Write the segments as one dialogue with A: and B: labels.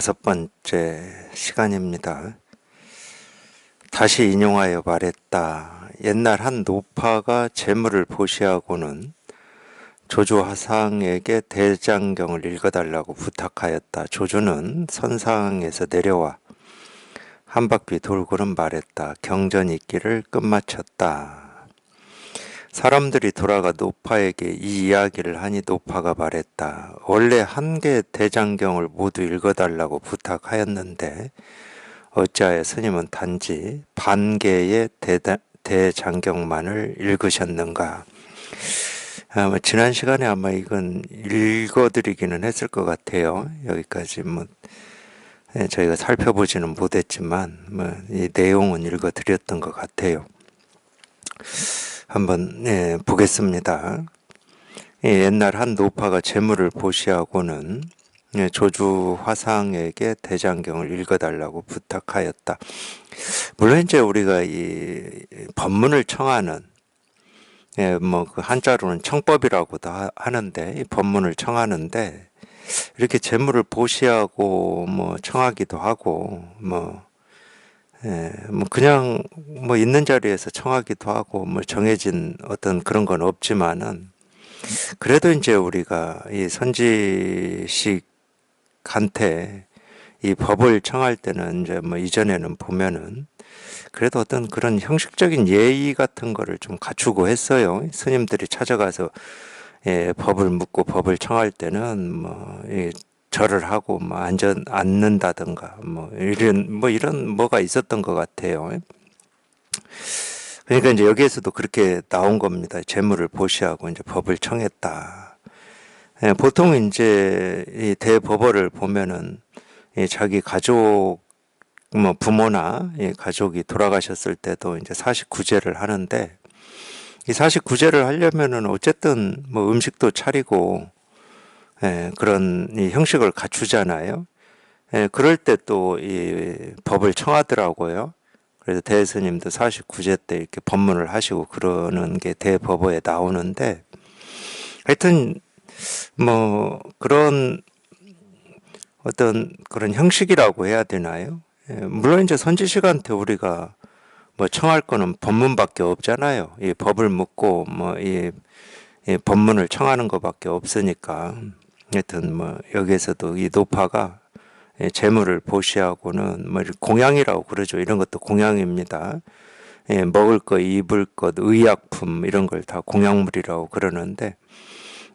A: 5번째 시간입니다. 다시 인용하여 말했다. 옛날 한 노파가 재물을 보시하고는 조주화상에게 대장경을 읽어달라고 부탁하였다. 조주는 선상에서 내려와 한 바퀴 돌고는 말했다. 경전익기를 끝마쳤다. 사람들이 돌아가 노파에게 이 이야기를 하니 노파가 말했다. 원래 한 개의 대장경을 모두 읽어달라고 부탁하였는데 어찌하여 스님은 단지 반 개의 대장경만을 읽으셨는가. 지난 시간에 아마 이건 읽어드리기는 했을 것 같아요. 여기까지 저희가 살펴보지는 못했지만 이 내용은 읽어드렸던 것 같아요. 한번 보겠습니다. 옛날 한 노파가 재물을 보시하고는 조주 화상에게 대장경을 읽어달라고 부탁하였다. 물론 이제 우리가 이 법문을 청하는 그 한자로는 청법이라고도 하는데 이 법문을 청하는데 이렇게 재물을 보시하고 청하기도 하고 그냥 있는 자리에서 청하기도 하고 정해진 어떤 그런 건 없지만은 그래도 이제 우리가 이 선지식한테 이 법을 청할 때는 이제 이전에는 보면은 그래도 어떤 그런 형식적인 예의 같은 거를 좀 갖추고 했어요. 스님들이 찾아가서 법을 묻고 법을 청할 때는 절을 하고 앉는다든가 이런 뭐가 있었던 것 같아요. 그러니까 이제 여기에서도 그렇게 나온 겁니다. 재물을 보시하고 이제 법을 청했다. 보통 이제 이 대법어를 보면은 자기 가족 부모나 가족이 돌아가셨을 때도 이제 사식구제를 하는데 이 사식구제를 하려면은 어쨌든 음식도 차리고 그런 이 형식을 갖추잖아요. 그럴 때 또 이 법을 청하더라고요. 그래서 대스님도 49제 때 이렇게 법문을 하시고 그러는 게 대법어에 나오는데 하여튼 그런 어떤 그런 형식이라고 해야 되나요? 물론 이제 선지식한테 우리가 청할 거는 법문밖에 없잖아요. 이 법을 묻고 이 법문을 청하는 것밖에 없으니까 하여튼 여기에서도 이 노파가 재물을 보시하고는 공양이라고 그러죠. 이런 것도 공양입니다. 먹을 것, 입을 것, 의약품 이런 걸 다 공양물이라고 그러는데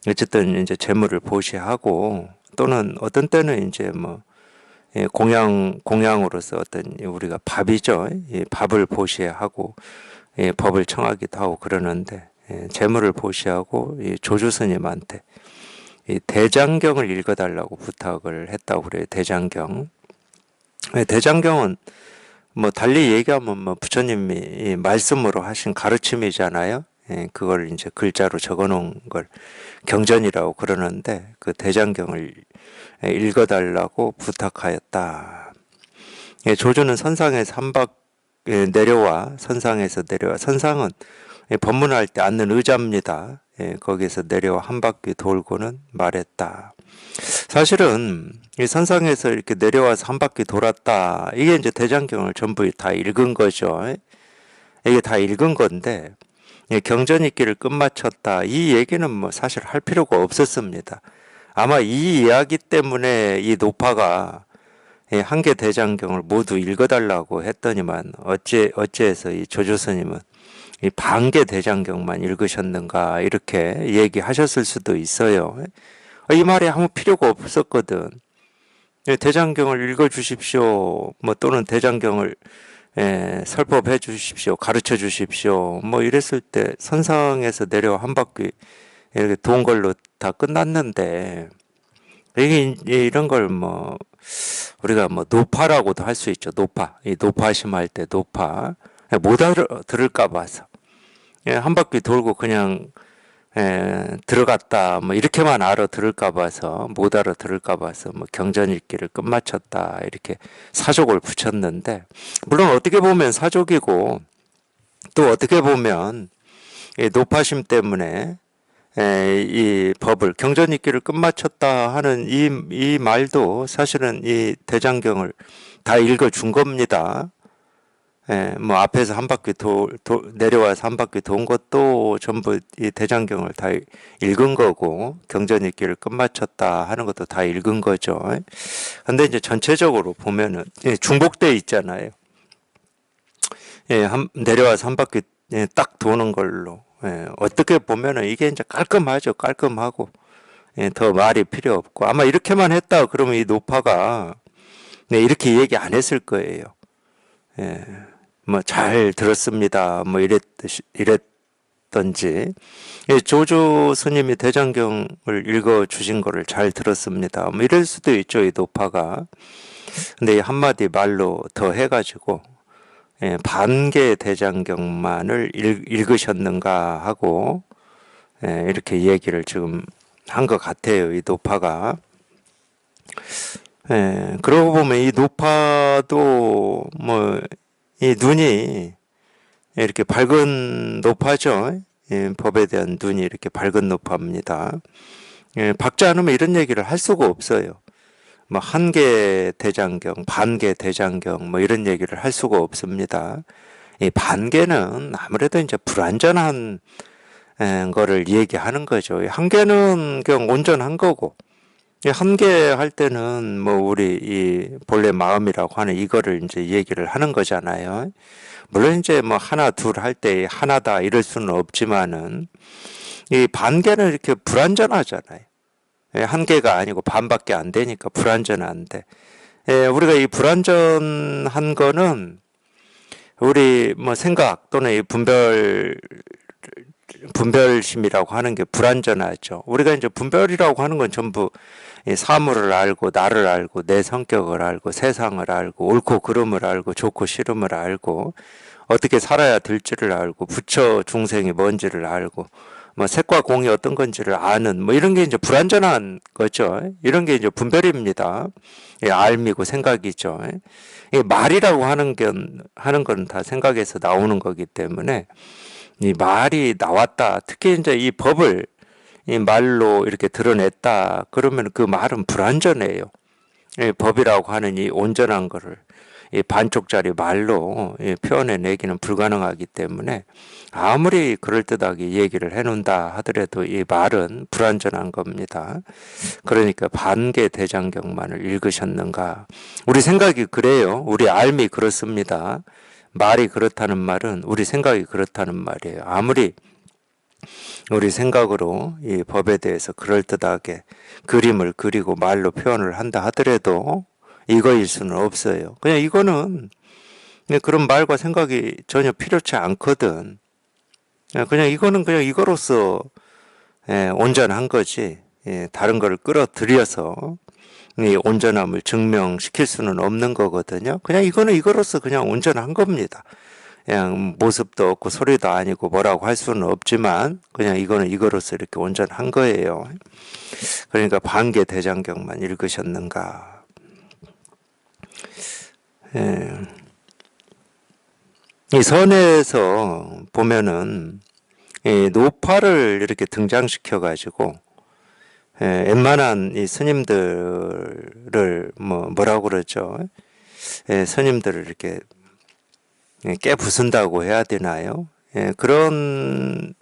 A: 어쨌든 이제 재물을 보시하고 또는 어떤 때는 이제 공양으로서 어떤 우리가 밥이죠. 밥을 보시하고 법을 청하기도 하고 그러는데 재물을 보시하고 조주 스님한테 이 대장경을 읽어달라고 부탁을 했다고 그래요. 대장경. 대장경은 달리 얘기하면 부처님이 말씀으로 하신 가르침이잖아요. 그걸 이제 글자로 적어놓은 걸 경전이라고 그러는데 그 대장경을 읽어달라고 부탁하였다. 조주는 선상에서 선상에서 내려와 선상은 법문할 때 앉는 의자입니다. 거기에서 내려와 한 바퀴 돌고는 말했다. 사실은 이 선상에서 이렇게 내려와서 한 바퀴 돌았다. 이게 이제 대장경을 전부 다 읽은 거죠. 이게 다 읽은 건데 경전익기를 끝마쳤다. 이 얘기는 사실 할 필요가 없었습니다. 아마 이 이야기 때문에 이 노파가 한 개 대장경을 모두 읽어달라고 했더니만 어째서 이 조조스님은 이 반개 대장경만 읽으셨는가 이렇게 얘기하셨을 수도 있어요. 이 말이 아무 필요가 없었거든. 대장경을 읽어주십시오. 또는 대장경을 설법해 주십시오. 가르쳐 주십시오. 이랬을 때 선상에서 내려와 한 바퀴 이렇게 돈 걸로 다 끝났는데 이게 이런 걸 우리가 노파라고도 할 수 있죠. 노파. 이 노파심할 때 노파. 못 알아들을까 봐서 한 바퀴 돌고 그냥 들어갔다 이렇게만 알아들을까 봐서 못 알아들을까 봐서 경전읽기를 끝마쳤다 이렇게 사족을 붙였는데 물론 어떻게 보면 사족이고 또 어떻게 보면 이 노파심 때문에 이 법을 경전익기를 끝마쳤다 하는 이 말도 사실은 이 대장경을 다 읽어준 겁니다. 뭐 앞에서 한 바퀴 내려와서 한 바퀴 돈 것도 전부 이 대장경을 다 읽은 거고 경전익기를 끝마쳤다 하는 것도 다 읽은 거죠. 근데 이제 전체적으로 보면은 중복돼 있잖아요. 내려와서 한 바퀴 딱 도는 걸로. 어떻게 보면은 이게 이제 깔끔하죠. 깔끔하고. 더 말이 필요 없고. 아마 이렇게만 했다 그러면 이 노파가 이렇게 얘기 안 했을 거예요. 뭐 잘 들었습니다. 뭐 이랬던지. 조조 스님이 대장경을 읽어 주신 거를 잘 들었습니다. 뭐 이럴 수도 있죠. 이 노파가. 근데 이 한마디 말로 더 해가지고 반개 대장경만을 읽으셨는가 하고 이렇게 얘기를 지금 한 것 같아요. 이 노파가. 그러고 보면 이 노파도 뭐 이 눈이 이렇게 밝은 노파죠. 법에 대한 눈이 이렇게 밝은 노파입니다. 밝지 않으면 이런 얘기를 할 수가 없어요. 뭐 한개 대장경, 반개 대장경 뭐 이런 얘기를 할 수가 없습니다. 이 반개는 아무래도 이제 불완전한 거를 얘기하는 거죠. 한 개는 그냥 온전한 거고, 한 개 할 때는 뭐 우리 이 본래 마음이라고 하는 이거를 이제 얘기를 하는 거잖아요. 물론 이제 뭐 하나 둘 할 때 하나다 이럴 수는 없지만은 이 반개는 이렇게 불완전하잖아요. 한 개가 아니고 반밖에 안 되니까 불완전한데, 우리가 이 불완전한 거는 우리 뭐 생각 또는 이 분별심이라고 하는 게 불완전하죠. 우리가 이제 분별이라고 하는 건 전부 사물을 알고 나를 알고 내 성격을 알고 세상을 알고 옳고 그름을 알고 좋고 싫음을 알고 어떻게 살아야 될지를 알고 부처 중생이 뭔지를 알고 뭐 색과 공이 어떤 건지를 아는 뭐 이런 게 이제 불완전한 거죠. 이런 게 이제 분별입니다. 알미고 생각이죠. 말이라고 하는 건 다 생각에서 나오는 거기 때문에 이 말이 나왔다. 특히 이제 이 법을 이 말로 이렇게 드러냈다. 그러면 그 말은 불완전해요. 법이라고 하는 이 온전한 거를 이 반쪽짜리 말로 표현해내기는 불가능하기 때문에 아무리 그럴듯하게 얘기를 해놓는다 하더라도 이 말은 불완전한 겁니다. 그러니까 반개 대장경만을 읽으셨는가. 우리 생각이 그래요. 우리 알미 그렇습니다. 말이 그렇다는 말은 우리 생각이 그렇다는 말이에요. 아무리 우리 생각으로 이 법에 대해서 그럴듯하게 그림을 그리고 말로 표현을 한다 하더라도 이거일 수는 없어요. 그냥 이거는 그런 말과 생각이 전혀 필요치 않거든. 그냥 이거는 그냥 이거로서 온전한 거지. 다른 걸 끌어들여서 이 온전함을 증명시킬 수는 없는 거거든요. 그냥 이거는 이거로서 그냥 온전한 겁니다. 그냥 모습도 없고 소리도 아니고 뭐라고 할 수는 없지만 그냥 이거는 이거로서 이렇게 온전한 거예요. 그러니까 반개 대장경만 읽으셨는가. 이 선에서 보면은 이 노파를 이렇게 등장시켜 가지고 웬만한 이 스님들을 뭐라고 그러죠? 스님들을 이렇게 깨부순다고 해야 되나요? 그런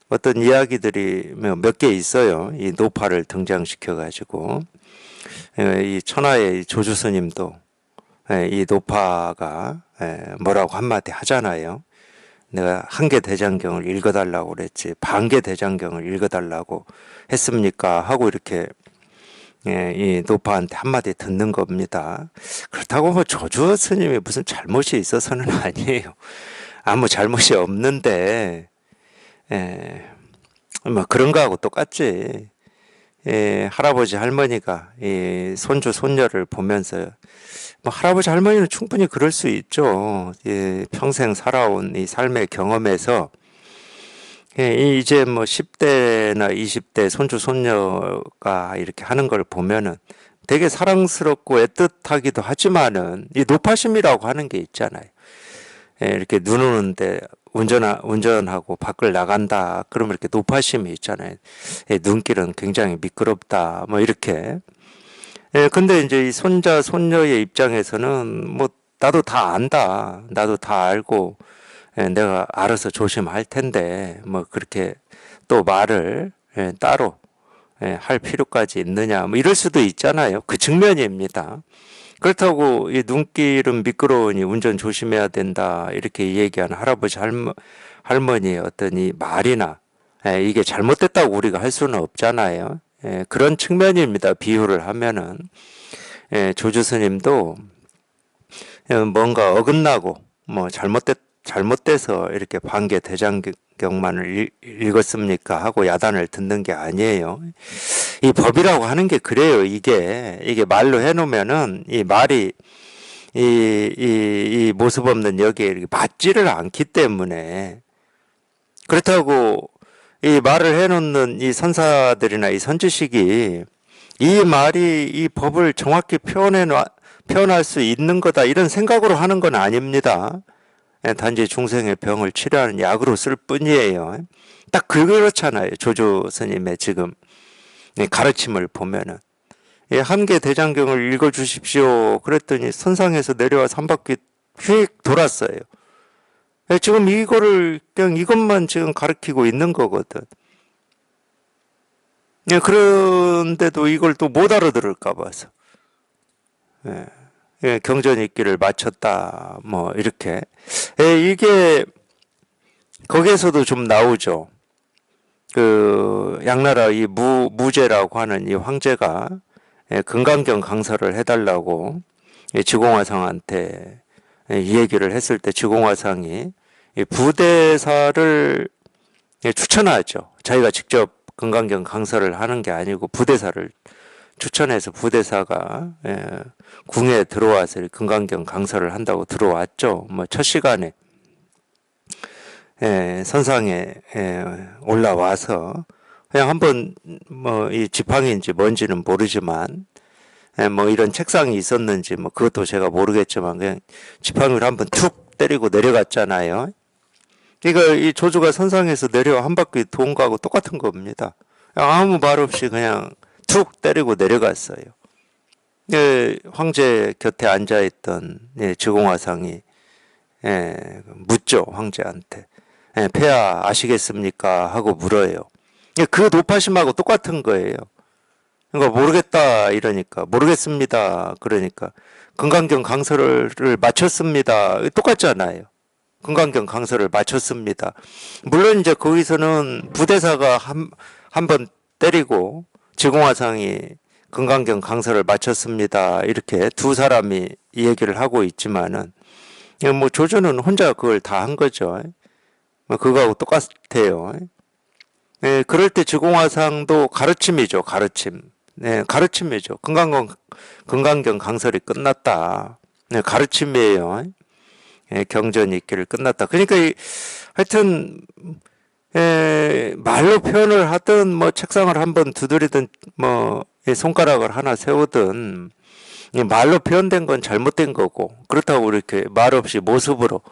A: 어떤 이야기들이 몇 개 있어요. 이 노파를 등장시켜 가지고 이 천하의 조주 스님도 이 노파가 뭐라고 한마디 하잖아요. 내가 한개 대장경을 읽어달라고 그랬지 반개 대장경을 읽어달라고 했습니까? 하고 이렇게 이 노파한테 한마디 듣는 겁니다. 그렇다고 뭐 조주 스님이 무슨 잘못이 있어서는 아니에요. 아무 잘못이 없는데 뭐 그런 거하고 똑같지. 할아버지 할머니가 이 손주 손녀를 보면서 뭐 할아버지 할머니는 충분히 그럴 수 있죠. 평생 살아온 이 삶의 경험에서 이제 뭐 10대나 20대 손주 손녀가 이렇게 하는 걸 보면은 되게 사랑스럽고 애틋하기도 하지만은 이 노파심이라고 하는 게 있잖아요. 이렇게 눈 오는데 운전하고 밖을 나간다. 그러면 이렇게 노파심이 있잖아요. 눈길은 굉장히 미끄럽다. 뭐 이렇게. 근데 이제 이 손자, 손녀의 입장에서는 뭐 나도 다 안다. 나도 다 알고 내가 알아서 조심할 텐데 뭐 그렇게 또 말을 따로 할 필요까지 있느냐. 뭐 이럴 수도 있잖아요. 그 측면입니다. 그렇다고 이 눈길은 미끄러우니 운전 조심해야 된다 이렇게 얘기하는 할아버지 할머니의 어떤 이 말이나 이게 잘못됐다고 우리가 할 수는 없잖아요. 그런 측면입니다. 비유를 하면은 조주 스님도 뭔가 어긋나고 뭐 잘못돼서 이렇게 반개 대장경만을 읽었습니까 하고 야단을 듣는 게 아니에요. 이 법이라고 하는 게 그래요. 이게 말로 해놓으면은 이 말이 이 모습 없는 여기에 맞지를 않기 때문에 그렇다고 이 말을 해놓는 이 선사들이나 이 선지식이 이 말이 이 법을 정확히 표현할 수 있는 거다 이런 생각으로 하는 건 아닙니다. 단지 중생의 병을 치료하는 약으로 쓸 뿐이에요. 딱 그렇잖아요. 조조 스님의 지금 가르침을 보면은 한계 대장경을 읽어주십시오. 그랬더니 선상에서 내려와서 한 바퀴 휙 돌았어요. 지금 이거를 그냥 이것만 지금 가르치고 있는 거거든. 그런데도 이걸 또 못 알아들을까 봐서 경전 읽기를 마쳤다. 뭐 이렇게 이게 거기에서도 좀 나오죠. 그 양나라 이 무제라고 하는 이 황제가 금강경 강사를 해달라고 지공화상한테 이 얘기를 했을 때 지공화상이 부대사를 추천하죠. 자기가 직접 금강경 강사를 하는 게 아니고 부대사를 추천해서 부대사가 궁에 들어와서 금강경 강사를 한다고 들어왔죠. 뭐 첫 시간에 선상에 올라와서 그냥 한번 뭐 이 지팡이인지 뭔지는 모르지만 뭐 이런 책상이 있었는지 뭐 그것도 제가 모르겠지만 그냥 지팡이를 한번 툭 때리고 내려갔잖아요. 그러니까 이 조주가 선상에서 내려와 한 바퀴 돈 거하고 똑같은 겁니다. 아무 말 없이 그냥 툭 때리고 내려갔어요. 황제 곁에 앉아있던 지공화상이 묻죠. 황제한테. 폐하 아시겠습니까? 하고 물어요. 그 노파심하고 똑같은 거예요. 그러니까 모르겠다 이러니까 모르겠습니다. 그러니까 금강경 강서를 마쳤습니다. 똑같잖아요. 금강경 강서를 마쳤습니다. 물론 이제 거기서는 부대사가 한 번 때리고 지공화상이 금강경 강서를 마쳤습니다. 이렇게 두 사람이 이 얘기를 하고 있지만은 뭐 조조는 혼자 그걸 다 한 거죠. 그거하고 똑같아요. 그럴 때 지공화상도 가르침이죠. 가르침. 가르침이죠. 금강경 강설이 끝났다. 가르침이에요. 경전 읽기를 끝났다. 그러니까 하여튼 말로 표현을 하든 뭐 책상을 한번 두드리든 뭐 손가락을 하나 세우든 말로 표현된 건 잘못된 거고 그렇다고 이렇게 말 없이 모습으로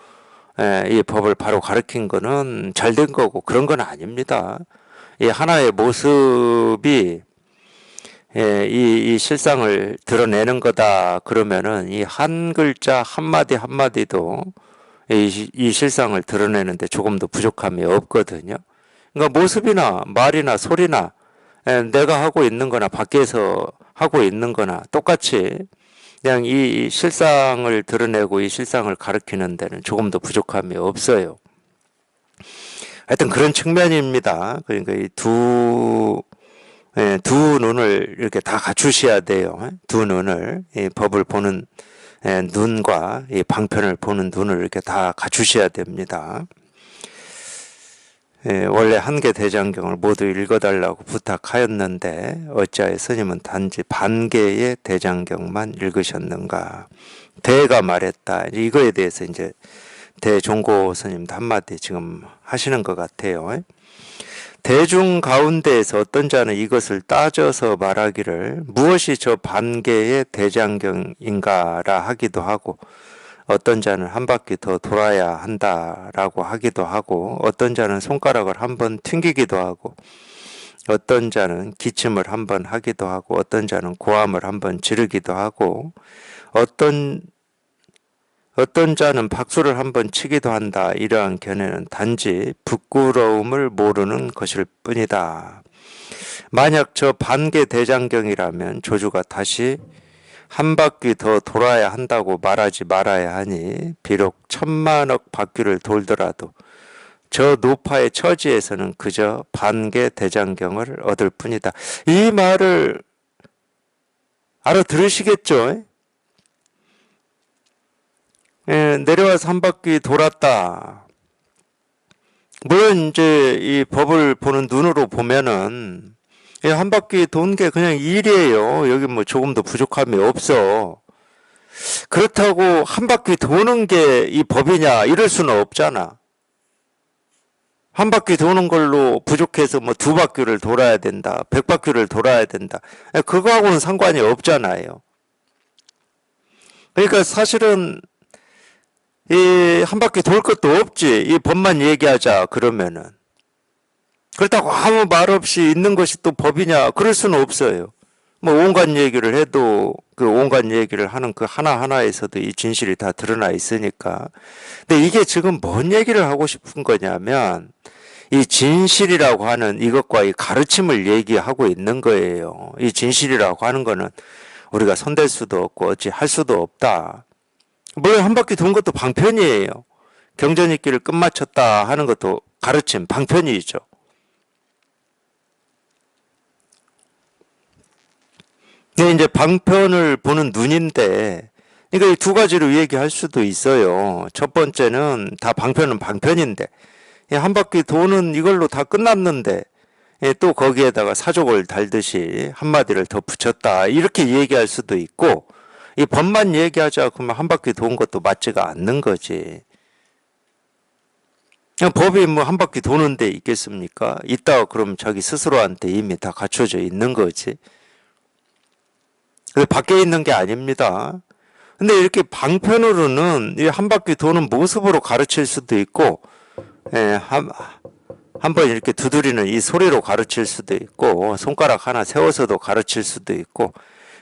A: 이 법을 바로 가르친 거는 잘된 거고 그런 건 아닙니다. 이 하나의 모습이 이 실상을 드러내는 거다 그러면은 이 한 글자 한마디 한마디도 이 실상을 드러내는데 조금도 부족함이 없거든요. 그러니까 모습이나 말이나 소리나 내가 하고 있는 거나 밖에서 하고 있는 거나 똑같이 그냥 이 실상을 드러내고 이 실상을 가르치는 데는 조금도 부족함이 없어요. 하여튼 그런 측면입니다. 그러니까 이 두 눈을 이렇게 다 갖추셔야 돼요. 두 눈을, 이 법을 보는 눈과 이 방편을 보는 눈을 이렇게 다 갖추셔야 됩니다. 원래 한계 대장경을 모두 읽어달라고 부탁하였는데 어찌하여 스님은 단지 반개의 대장경만 읽으셨는가? 대가 말했다. 이거에 대해서 이제 대종고 스님도 한마디 지금 하시는 것 같아요. 대중 가운데에서 어떤 자는 이것을 따져서 말하기를 무엇이 저 반개의 대장경인가라 하기도 하고 어떤 자는 한 바퀴 더 돌아야 한다라고 하기도 하고, 어떤 자는 손가락을 한번 튕기기도 하고, 어떤 자는 기침을 한번 하기도 하고, 어떤 자는 고함을 한번 지르기도 하고, 어떤 자는 박수를 한번 치기도 한다. 이러한 견해는 단지 부끄러움을 모르는 것일 뿐이다. 만약 저 반개 대장경이라면 조주가 다시 한 바퀴 더 돌아야 한다고 말하지 말아야 하니, 비록 1000만억 바퀴를 돌더라도 저 노파의 처지에서는 그저 반개 대장경을 얻을 뿐이다. 이 말을 알아들으시겠죠? 내려와서 한 바퀴 돌았다. 물론 이제 이 법을 보는 눈으로 보면은 한 바퀴 도는 게 그냥 일이에요. 여기 뭐 조금도 부족함이 없어. 그렇다고 한 바퀴 도는 게 이 법이냐 이럴 수는 없잖아. 한 바퀴 도는 걸로 부족해서 뭐 2바퀴를 돌아야 된다, 100바퀴를 돌아야 된다, 그거하고는 상관이 없잖아요. 그러니까 사실은 이 한 바퀴 돌 것도 없지. 이 법만 얘기하자 그러면은. 그렇다고 아무 말 없이 있는 것이 또 법이냐? 그럴 수는 없어요. 뭐 온갖 얘기를 해도 그 온갖 얘기를 하는 그 하나하나에서도 이 진실이 다 드러나 있으니까. 근데 이게 지금 뭔 얘기를 하고 싶은 거냐면, 이 진실이라고 하는 이것과 이 가르침을 얘기하고 있는 거예요. 이 진실이라고 하는 거는 우리가 손댈 수도 없고 어찌 할 수도 없다. 물론 한 바퀴 돈 것도 방편이에요. 경전익기를 끝마쳤다 하는 것도 가르침, 방편이죠. 근데 이제 방편을 보는 눈인데, 그러니까 이 2가지로 얘기할 수도 있어요. 첫 번째는 다 방편은 방편인데, 한 바퀴 도는 이걸로 다 끝났는데, 또 거기에다가 사족을 달듯이 한마디를 더 붙였다. 이렇게 얘기할 수도 있고, 이 법만 얘기하자 그러면 한 바퀴 도는 것도 맞지가 않는 거지. 그냥 법이 뭐 한 바퀴 도는 데 있겠습니까? 있다가 그럼 자기 스스로한테 이미 다 갖춰져 있는 거지. 밖에 있는 게 아닙니다. 근데 이렇게 방편으로는 이 한 바퀴 도는 모습으로 가르칠 수도 있고, 한번 이렇게 두드리는 이 소리로 가르칠 수도 있고, 손가락 하나 세워서도 가르칠 수도 있고,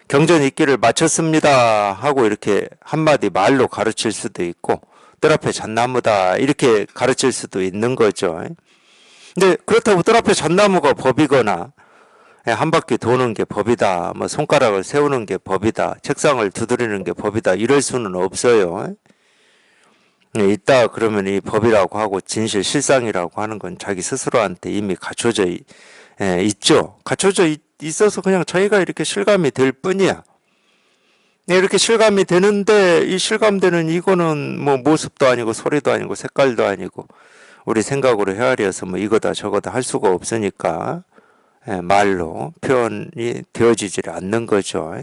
A: 경전 읽기를 마쳤습니다 하고 이렇게 한마디 말로 가르칠 수도 있고, 뜰 앞에 잣나무다 이렇게 가르칠 수도 있는 거죠. 근데 그렇다고 뜰 앞에 잣나무가 법이거나 한 바퀴 도는 게 법이다, 뭐 손가락을 세우는 게 법이다, 책상을 두드리는 게 법이다 이럴 수는 없어요. 있다 그러면 이 법이라고 하고 진실 실상이라고 하는 건 자기 스스로한테 이미 갖춰져 있죠. 갖춰져 있어서 그냥 자기가 이렇게 실감이 될 뿐이야. 이렇게 실감이 되는데, 이 실감되는 이거는 뭐 모습도 아니고 소리도 아니고 색깔도 아니고 우리 생각으로 헤아려서 뭐 이거다 저거다 할 수가 없으니까 말로 표현이 되어지지 않는 거죠.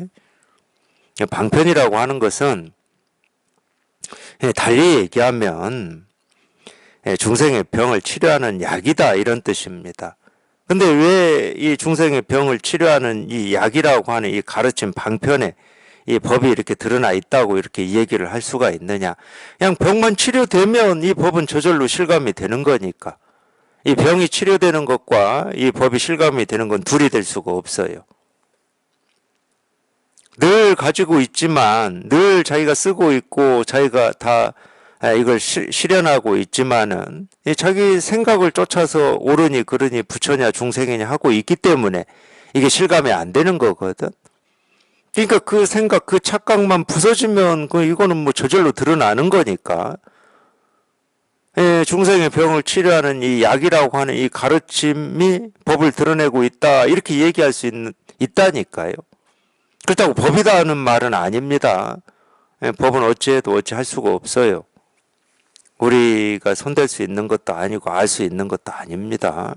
A: 방편이라고 하는 것은 달리 얘기하면 중생의 병을 치료하는 약이다 이런 뜻입니다. 근데 왜 이 중생의 병을 치료하는 이 약이라고 하는 이 가르침 방편에 이 법이 이렇게 드러나 있다고 이렇게 얘기를 할 수가 있느냐? 그냥 병만 치료되면 이 법은 저절로 실감이 되는 거니까. 이 병이 치료되는 것과 이 법이 실감이 되는 건 둘이 될 수가 없어요. 늘 가지고 있지만, 늘 자기가 쓰고 있고 자기가 다 이걸 실현하고 있지만은 자기 생각을 쫓아서 옳으니 그르니 부처냐 중생이냐 하고 있기 때문에 이게 실감이 안 되는 거거든. 그러니까 그 생각, 그 착각만 부서지면 이거는 뭐 저절로 드러나는 거니까. 중생의 병을 치료하는 이 약이라고 하는 이 가르침이 법을 드러내고 있다 이렇게 얘기할 수 있다니까요. 그렇다고 법이다 하는 말은 아닙니다. 법은 어찌해도 어찌할 수가 없어요. 우리가 손댈 수 있는 것도 아니고 알 수 있는 것도 아닙니다.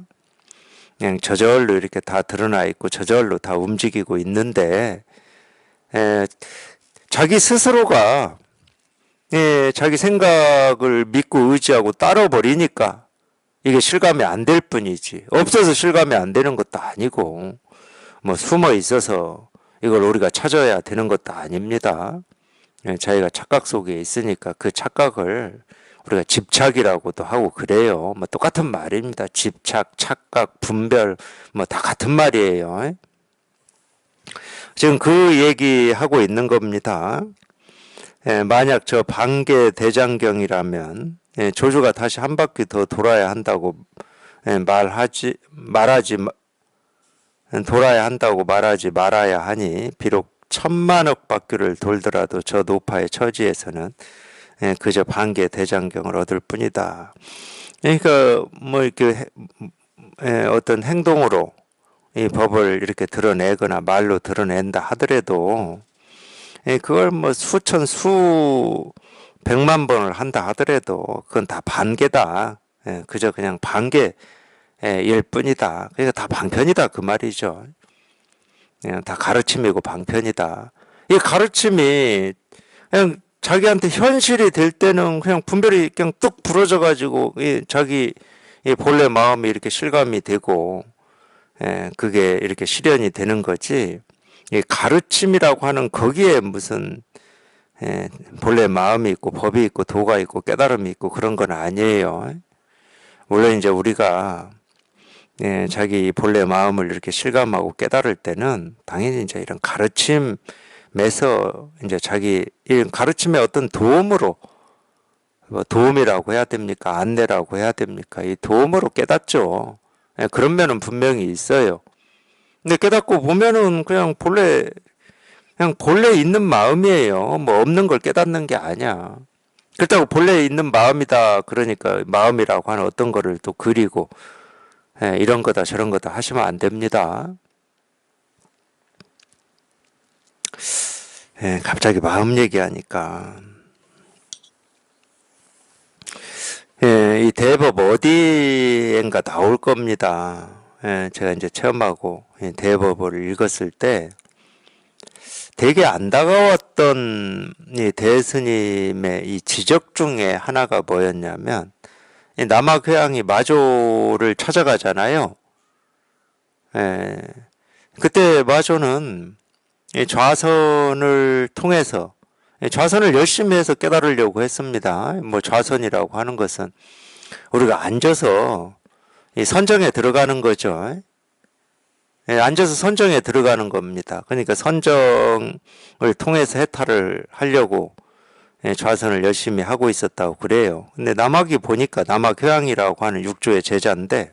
A: 그냥 저절로 이렇게 다 드러나 있고 저절로 다 움직이고 있는데, 자기 스스로가 자기 생각을 믿고 의지하고 따라버리니까 이게 실감이 안 될 뿐이지, 없어서 실감이 안 되는 것도 아니고 뭐 숨어 있어서 이걸 우리가 찾아야 되는 것도 아닙니다. 자기가 착각 속에 있으니까 그 착각을 우리가 집착이라고도 하고 그래요. 뭐 똑같은 말입니다. 집착, 착각, 분별 뭐 다 같은 말이에요. 지금 그 얘기하고 있는 겁니다. 만약 저 반개 대장경이라면 조주가 다시 한 바퀴 더 돌아야 한다고 돌아야 한다고 말하지 말아야 하니 비록 1000만억 바퀴를 돌더라도 저 노파의 처지에서는 그저 반개 대장경을 얻을 뿐이다. 그러니까 뭐 이렇게 어떤 행동으로 이 법을 이렇게 드러내거나 말로 드러낸다 하더라도 그걸 뭐 수백만 번을 한다 하더라도 그건 다 반개다. 그저 그냥 반개일 뿐이다. 그러니까 다 방편이다 그 말이죠. 그냥 다 가르침이고 방편이다. 이 가르침이 그냥 자기한테 현실이 될 때는 그냥 분별이 그냥 뚝 부러져 가지고 자기 본래 마음이 이렇게 실감이 되고 그게 이렇게 실현이 되는 거지. 이 가르침이라고 하는 거기에 무슨 본래 마음이 있고 법이 있고 도가 있고 깨달음이 있고 그런 건 아니에요. 물론 이제 우리가 자기 본래 마음을 이렇게 실감하고 깨달을 때는 당연히 이제 이런 가르침에서 이제 자기 이 가르침의 어떤 도움으로 뭐 도움이라고 해야 됩니까? 안내라고 해야 됩니까? 이 도움으로 깨닫죠. 그런 면은 분명히 있어요. 근데 깨닫고 보면은 그냥 본래 있는 마음이에요. 뭐 없는 걸 깨닫는 게 아니야. 그렇다고 본래 있는 마음이다. 그러니까 마음이라고 하는 어떤 거를 또 그리고 이런 거다 저런 거다 하시면 안 됩니다. 갑자기 마음 얘기하니까 이 대법 어디엔가 나올 겁니다. 제가 이제 체험하고 대법을 읽었을 때 되게 안타까웠던 이 대스님의 이 지적 중에 하나가 뭐였냐면 이 남학회양이 마조를 찾아가잖아요. 그때 마조는 이 좌선을 통해서 좌선을 열심히 해서 깨달으려고 했습니다. 뭐 좌선이라고 하는 것은 우리가 앉아서 이 선정에 들어가는 거죠. 앉아서 선정에 들어가는 겁니다. 그러니까 선정을 통해서 해탈을 하려고 좌선을 열심히 하고 있었다고 그래요. 근데 남학이 보니까 남학효양이라고 하는 육조의 제자인데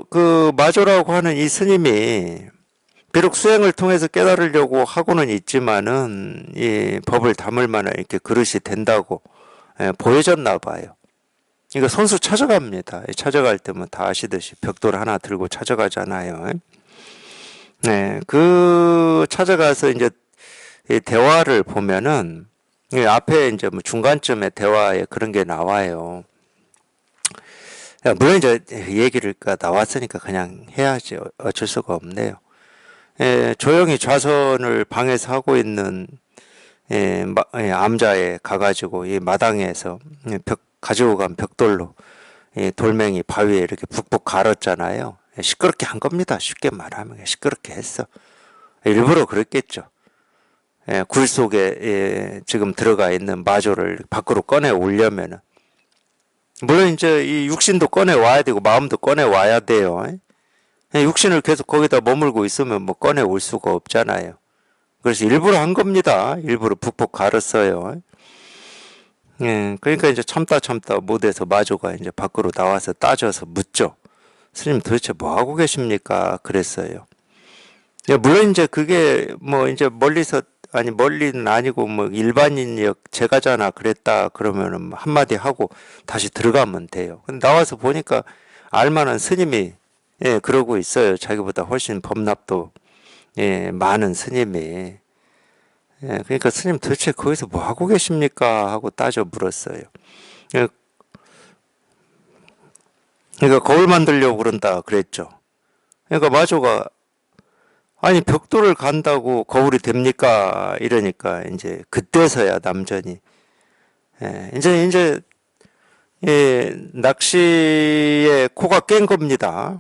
A: 그 마조라고 하는 이 스님이 비록 수행을 통해서 깨달으려고 하고는 있지만은 이 법을 담을 만한 이렇게 그릇이 된다고 보여졌나 봐요. 이거 선수 찾아갑니다. 찾아갈 때면 다 아시듯이 벽돌 하나 들고 찾아가잖아요. 그 찾아가서 이제 대화를 보면은 앞에 이제 뭐 중간쯤에 대화에 그런 게 나와요. 물론 이제 얘기를 나왔으니까 그냥 해야지 어쩔 수가 없네요. 조용히 좌선을 방에서 하고 있는 암자에 가가지고 이 마당에서 가지고 간 벽돌로 돌멩이 바위에 이렇게 푹푹 갈았잖아요. 시끄럽게 한 겁니다. 쉽게 말하면 시끄럽게 했어. 일부러 그랬겠죠. 굴 속에 지금 들어가 있는 마조를 밖으로 꺼내 오려면은 물론 이제 이 육신도 꺼내 와야 되고 마음도 꺼내 와야 돼요. 육신을 계속 거기다 머물고 있으면 뭐 꺼내 올 수가 없잖아요. 그래서 일부러 한 겁니다. 일부러 푹푹 갈았어요. 그러니까 이제 참다 못해서 마조가 이제 밖으로 나와서 따져서 묻죠. 스님 도대체 뭐 하고 계십니까? 그랬어요. 물론 이제 그게 뭐 이제 멀리는 아니고 뭐 일반인이요 제가잖아 그랬다 그러면은 한마디 하고 다시 들어가면 돼요. 근데 나와서 보니까 알만한 스님이 그러고 있어요. 자기보다 훨씬 법납도 많은 스님이. 그러니까 스님 도대체 거기서 뭐 하고 계십니까? 하고 따져 물었어요. 그러니까 거울 만들려고 그런다 그랬죠. 그러니까 마조가 아니 벽돌을 간다고 거울이 됩니까? 이러니까 이제 그때서야 남전이 이제 낚시에 코가 깬 겁니다.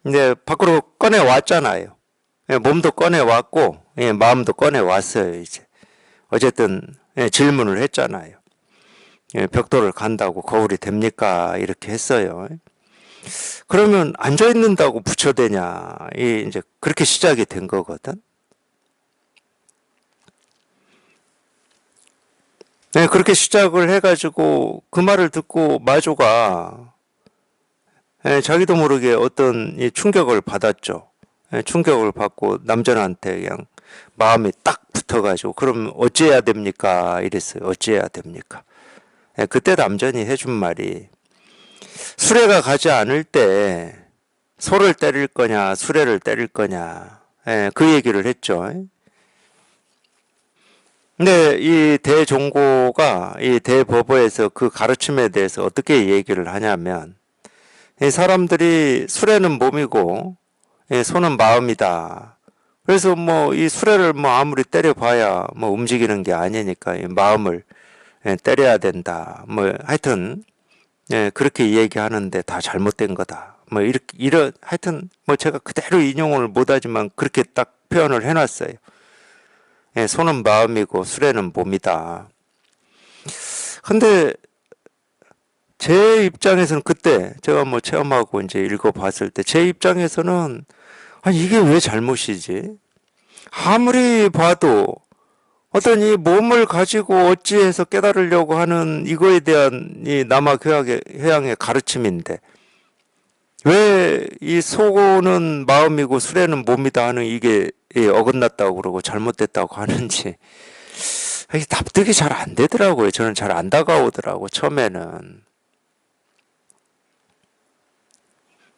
A: 이제 밖으로 꺼내 왔잖아요. 몸도 꺼내 왔고 마음도 꺼내 왔어요. 이제 어쨌든 질문을 했잖아요. 벽돌을 간다고 거울이 됩니까? 이렇게 했어요. 그러면 앉아 있는다고 부처되냐? 이제 그렇게 시작이 된 거거든. 그렇게 시작을 해가지고 그 말을 듣고 마조가 자기도 모르게 어떤 충격을 받았죠. 충격을 받고 남전한테 그냥 마음이 딱 붙어가지고 그럼 어찌해야 됩니까? 이랬어요. 어찌해야 됩니까? 그때 남전이 해준 말이 수레가 가지 않을 때 소를 때릴 거냐 수레를 때릴 거냐 그 얘기를 했죠. 근데 이 대종고가 이 대법어에서 그 가르침에 대해서 어떻게 얘기를 하냐면 이 사람들이 수레는 몸이고 소는 마음이다. 그래서 뭐 이 수레를 뭐 아무리 때려봐야 뭐 움직이는 게 아니니까 이 마음을 때려야 된다. 뭐 하여튼 그렇게 얘기하는데 다 잘못된 거다. 뭐 이런 하여튼 뭐 제가 그대로 인용을 못하지만 그렇게 딱 표현을 해놨어요. 소는 마음이고 수레는 몸이다. 근데 제 입장에서는 그때 제가 뭐 체험하고 이제 읽어봤을 때 제 입장에서는 아니 이게 왜 잘못이지? 아무리 봐도 어떤 이 몸을 가지고 어찌해서 깨달으려고 하는 이거에 대한 이 남아 교양의 가르침인데 왜 이 소는 마음이고 수레는 몸이다 하는 이게 어긋났다고 그러고 잘못됐다고 하는지 납득이 잘 안 되더라고요. 저는 잘 안 다가오더라고 처음에는.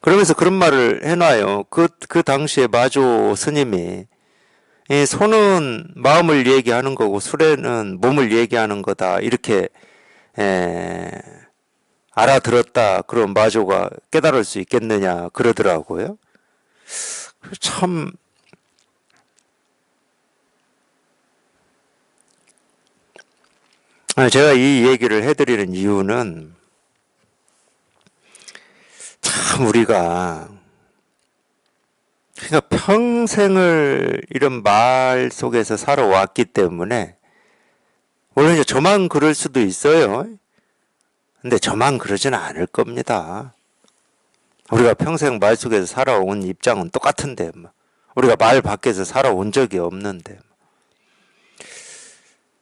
A: 그러면서 그런 말을 해놔요. 그 당시에 마조 스님이 이 소는 마음을 얘기하는 거고 수레는 몸을 얘기하는 거다. 이렇게 알아들었다. 그럼 마조가 깨달을 수 있겠느냐 그러더라고요. 참 제가 이 얘기를 해드리는 이유는 참 우리가 그러니까 평생을 이런 말 속에서 살아왔기 때문에 물론 이제 저만 그럴 수도 있어요. 근데 저만 그러지는 않을 겁니다. 우리가 평생 말 속에서 살아온 입장은 똑같은데 뭐. 우리가 말 밖에서 살아온 적이 없는데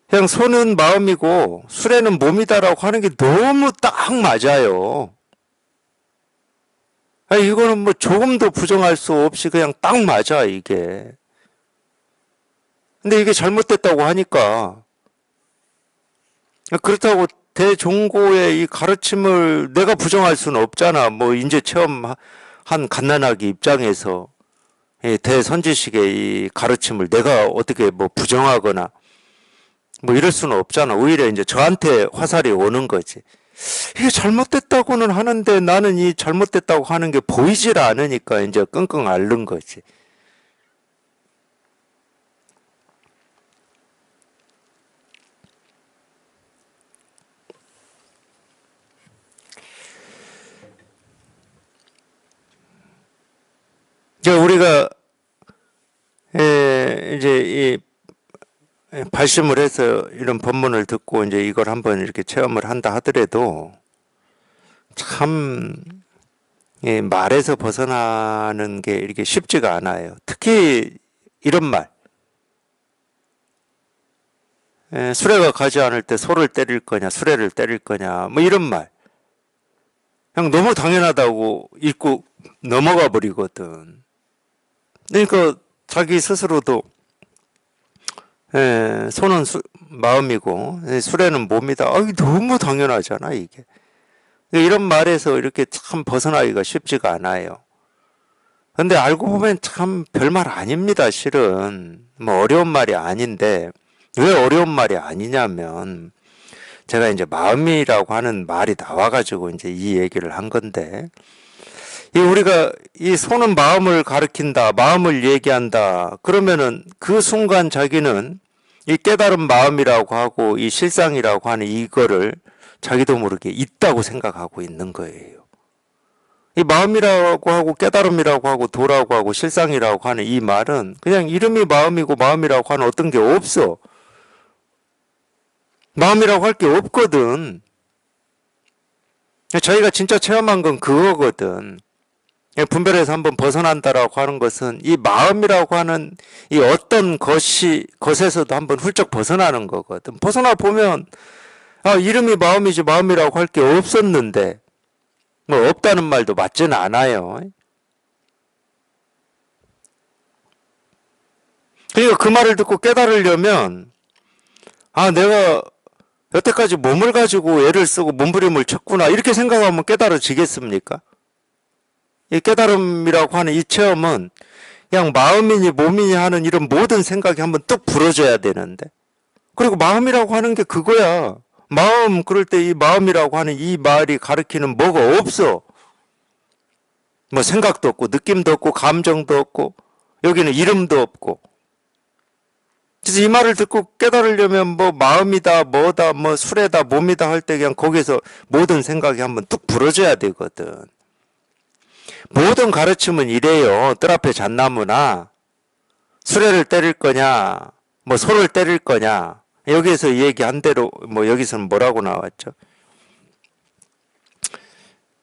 A: 그냥 소는 마음이고 수레는 몸이다라고 하는 게 너무 딱 맞아요. 아니, 이거는 뭐 조금도 부정할 수 없이 그냥 딱 맞아 이게. 근데 이게 잘못됐다고 하니까 그렇다고 대종고의 이 가르침을 내가 부정할 수는 없잖아. 뭐 인재 체험한 갓난아기 입장에서 대선지식의 이 가르침을 내가 어떻게 뭐 부정하거나 뭐 이럴 수는 없잖아. 오히려 이제 저한테 화살이 오는 거지. 이게 잘못됐다고는 하는데 나는 이 잘못됐다고 하는 게 보이질 않으니까 이제 끙끙 앓는 거지. 이제 우리가 이제 이 발심을 해서 이런 법문을 듣고 이제 이걸 한번 이렇게 체험을 한다 하더라도 참 말에서 벗어나는 게 이렇게 쉽지가 않아요. 특히 이런 말. 수레가 가지 않을 때 소를 때릴 거냐, 수레를 때릴 거냐, 뭐 이런 말. 그냥 너무 당연하다고 읽고 넘어가 버리거든. 그러니까 자기 스스로도 소는 마음이고 수레는 몸이다. 너무 당연하잖아 이게. 이런 말에서 이렇게 참 벗어나기가 쉽지가 않아요. 근데 알고 보면 참 별말 아닙니다. 실은 뭐 어려운 말이 아닌데 왜 어려운 말이 아니냐면 제가 이제 마음이라고 하는 말이 나와가지고 이제 이 얘기를 한 건데 우리가 이 소는 마음을 가리킨다, 마음을 얘기한다. 그러면은 그 순간 자기는 이 깨달은 마음이라고 하고 이 실상이라고 하는 이거를 자기도 모르게 있다고 생각하고 있는 거예요. 이 마음이라고 하고 깨달음이라고 하고 도라고 하고 실상이라고 하는 이 말은 그냥 이름이 마음이고 마음이라고 하는 어떤 게 없어. 마음이라고 할 게 없거든. 저희가 진짜 체험한 건 그거거든. 분별에서 한번 벗어난다라고 하는 것은 이 마음이라고 하는 이 어떤 것에서도 한번 훌쩍 벗어나는 거거든. 벗어나 보면, 아, 이름이 마음이지 마음이라고 할 게 없었는데, 뭐 없다는 말도 맞지는 않아요. 그러니까 그 말을 듣고 깨달으려면, 아, 내가 여태까지 몸을 가지고 애를 쓰고 몸부림을 쳤구나, 이렇게 생각하면 깨달아지겠습니까? 이 깨달음이라고 하는 이 체험은 그냥 마음이니 몸이니 하는 이런 모든 생각이 한번 뚝 불어줘야 되는데, 그리고 마음이라고 하는 게 그거야. 마음, 그럴 때 이 마음이라고 하는 이 말이 가리키는 뭐가 없어. 뭐 생각도 없고 느낌도 없고 감정도 없고 여기는 이름도 없고. 그래서 이 말을 듣고 깨달으려면 뭐 마음이다 뭐다 뭐 수레다 몸이다 할 때 그냥 거기서 모든 생각이 한번 뚝 불어줘야 되거든. 모든 가르침은 이래요. 뜰 앞에 잣나무나 수레를 때릴 거냐 뭐 소를 때릴 거냐, 여기에서 이 얘기한 대로 뭐 여기서는 뭐라고 나왔죠.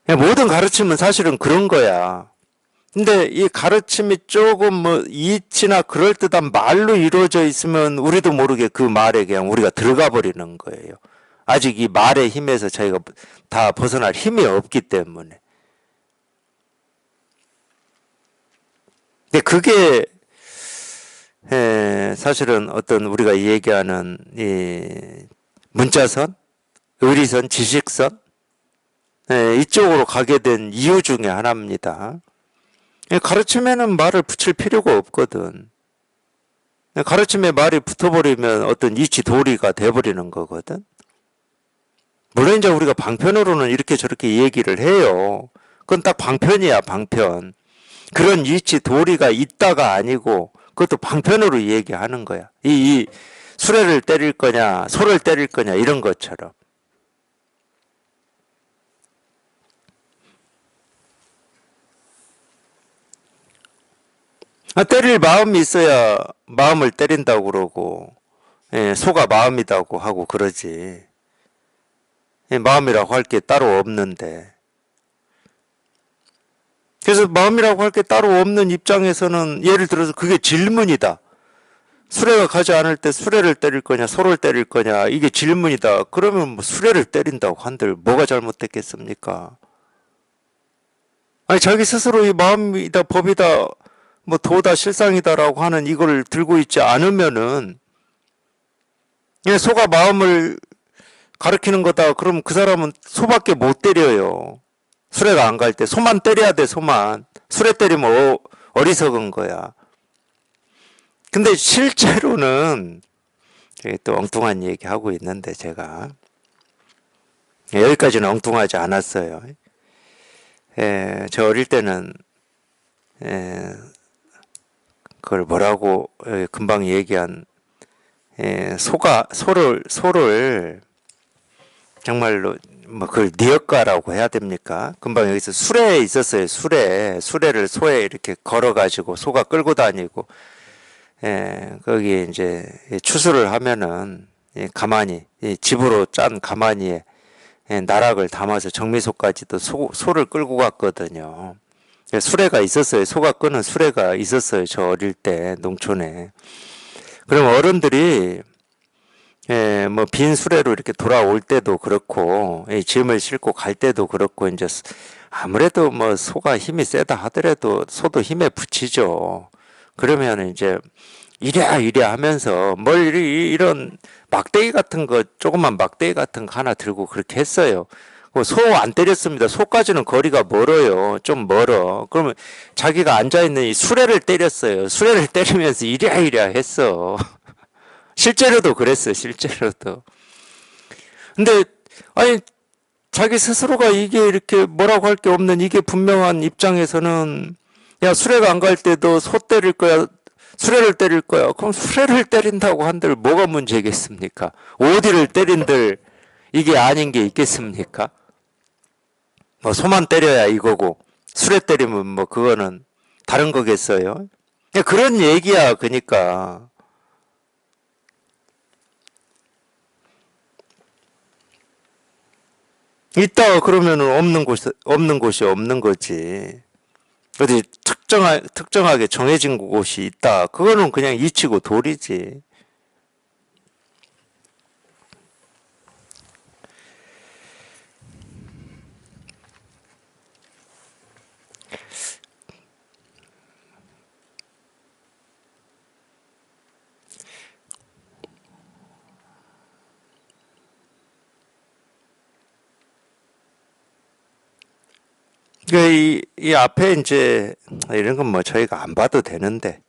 A: 모든 가르침은 사실은 그런 거야. 근데 이 가르침이 조금 뭐 이치나 그럴듯한 말로 이루어져 있으면 우리도 모르게 그 말에 그냥 우리가 들어가 버리는 거예요. 아직 이 말의 힘에서 저희가 다 벗어날 힘이 없기 때문에. 근데 그게 사실은 어떤 우리가 얘기하는 이 문자선, 의리선, 지식선 이쪽으로 가게 된 이유 중에 하나입니다. 가르침에는 말을 붙일 필요가 없거든. 가르침에 말이 붙어버리면 어떤 이치 도리가 돼버리는 거거든. 물론 이제 우리가 방편으로는 이렇게 저렇게 얘기를 해요. 그건 딱 방편이야, 방편. 그런 이치 도리가 있다가 아니고 그것도 방편으로 얘기하는 거야. 이 수레를 때릴 거냐 소를 때릴 거냐 이런 것처럼. 때릴 마음이 있어야 마음을 때린다고 그러고, 소가 마음이라고 하고 그러지. 마음이라고 할 게 따로 없는데. 그래서 마음이라고 할 게 따로 없는 입장에서는 예를 들어서 그게 질문이다. 수레가 가지 않을 때 수레를 때릴 거냐 소를 때릴 거냐 이게 질문이다. 그러면 뭐 수레를 때린다고 한들 뭐가 잘못됐겠습니까? 아니 자기 스스로 이 마음이다 법이다 뭐 도다 실상이다라고 하는 이걸 들고 있지 않으면은 소가 마음을 가리키는 거다. 그럼 그 사람은 소밖에 못 때려요. 수레가 안 갈 때 소만 때려야 돼. 소만. 수레 때리면 어리석은 거야. 근데 실제로는 또 엉뚱한 얘기 하고 있는데 제가 여기까지는 엉뚱하지 않았어요. 저 어릴 때는 그걸 뭐라고 금방 얘기한 소를 정말로 뭐 그걸 니엇가라고 해야 됩니까? 금방 여기서 수레에 있었어요. 수레를 소에 이렇게 걸어가지고 소가 끌고 다니고, 거기 이제 추수를 하면은 가마니 집으로 짠 가마니에 나락을 담아서 정미소까지도 소를 끌고 갔거든요. 수레가 있었어요. 소가 끄는 수레가 있었어요. 저 어릴 때 농촌에. 그럼 어른들이 뭐 빈 수레로 이렇게 돌아올 때도 그렇고 짐을 싣고 갈 때도 그렇고 이제 아무래도 뭐 소가 힘이 세다 하더라도 소도 힘에 부치죠. 그러면 이제 이래 하면서 뭘 이런 막대기 같은 거 조그만 막대기 같은 거 하나 들고 그렇게 했어요. 소 안 때렸습니다. 소까지는 거리가 멀어요. 좀 멀어. 그러면 자기가 앉아있는 이 수레를 때렸어요. 수레를 때리면서 이랴 했어. 실제로도 그랬어요. 실제로도. 근데 아니 자기 스스로가 이게 이렇게 뭐라고 할 게 없는 이게 분명한 입장에서는 야 수레가 안 갈 때도 소 때릴 거야. 수레를 때릴 거야. 그럼 수레를 때린다고 한들 뭐가 문제겠습니까? 어디를 때린들 이게 아닌 게 있겠습니까? 뭐 소만 때려야 이거고 수레 때리면 뭐 그거는 다른 거겠어요? 그런 얘기야. 그러니까 있다 그러면은 없는 곳이 없는 거지. 어디 특정하게 정해진 곳이 있다. 그거는 그냥 이치고 돌이지. 그러니까 이 앞에 이제 이런 건 뭐 저희가 안 봐도 되는데,